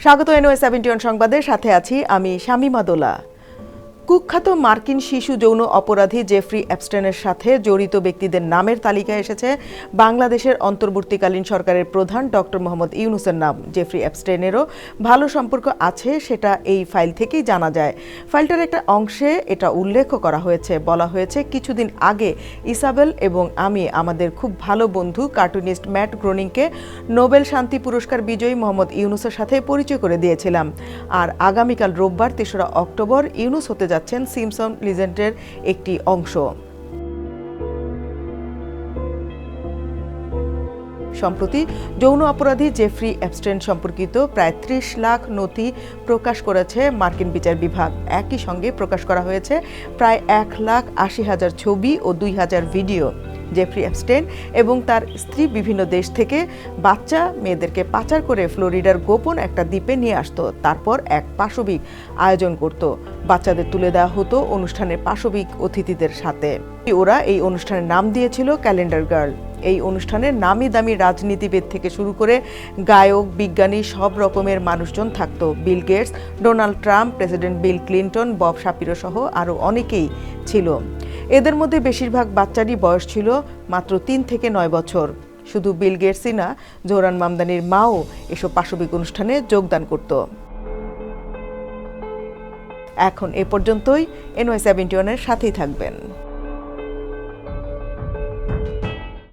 স্বাগত NOS17 সংবাদের সাথে আছি আমি শামীমা দোলা। কুখ্যাত মার্কিন শিশু যৌন অপরাধী জেফ্রি অ্যাপস্টেনের সাথে জড়িত ব্যক্তিদের নামের তালিকায় এসেছে বাংলাদেশের অন্তর্বর্তীকালীন সরকারের প্রধান ডক্টর মোহাম্মদ ইউনূসের নাম। জেফ্রি অ্যাপস্টেনেরও ভালো সম্পর্ক আছে সেটা এই ফাইল থেকেই জানা যায়। ফাইলটার একটা অংশে এটা উল্লেখ করা হয়েছে, বলা হয়েছে কিছুদিন আগে ইসাবেল এবং আমি আমাদের খুব ভালো বন্ধু কার্টুনিস্ট ম্যাট গ্রোনিংকে নোবেল শান্তি পুরস্কার বিজয়ী মোহাম্মদ ইউনূসের সাথে পরিচয় করে দিয়েছিলাম। আর আগামীকাল রোববার ৩রা অক্টোবর ইউনূস হতে যাচ্ছেন সিম্পসন লিজেন্ডের একটি অংশ। সম্প্রতি যৌন অপরাধী জেফ্রি অ্যাপস্টেন সম্পর্কিত প্রায় ৩০ লাখ নথি প্রকাশ করেছে মার্কিন বিচার বিভাগ। একই সঙ্গে প্রকাশ করা হয়েছে প্রায় ১,৮০,০০০ ছবি ও ২,০০০ ভিডিও। জেফ্রি অ্যাপস্টেন এবং তার স্ত্রী বিভিন্ন দেশ থেকে বাচ্চা মেয়েদেরকে পাচার করে ফ্লোরিডার গোপন একটা দ্বীপে নিয়ে আসতো, তারপর এক পাশবিক আয়োজন করত। বাচ্চাদের তুলে দেওয়া হতো অনুষ্ঠানের পাশবিক অতিথিদের সাথে। ওরা এই অনুষ্ঠানের নাম দিয়েছিল ক্যালেন্ডার গার্ল। এই অনুষ্ঠানে নামি দামি রাজনীতিবিদ থেকে শুরু করে গায়ক, বিজ্ঞানী সব রকমের মানুষজন থাকতো। Bill Gates, Donald Trump, President Bill Clinton, Bob Shapiro সহ আরও অনেকেই ছিল। এদের মধ্যে বেশিরভাগ বাচ্চারই বয়স ছিল মাত্র ৩ থেকে ৯ বছর। শুধু বিল গেটসই না, জোহরান মামদানির মাও এসব পাশবিক অনুষ্ঠানে যোগদান করত। এখন এ পর্যন্তই। NOS17 এর সাথেই থাকবেন।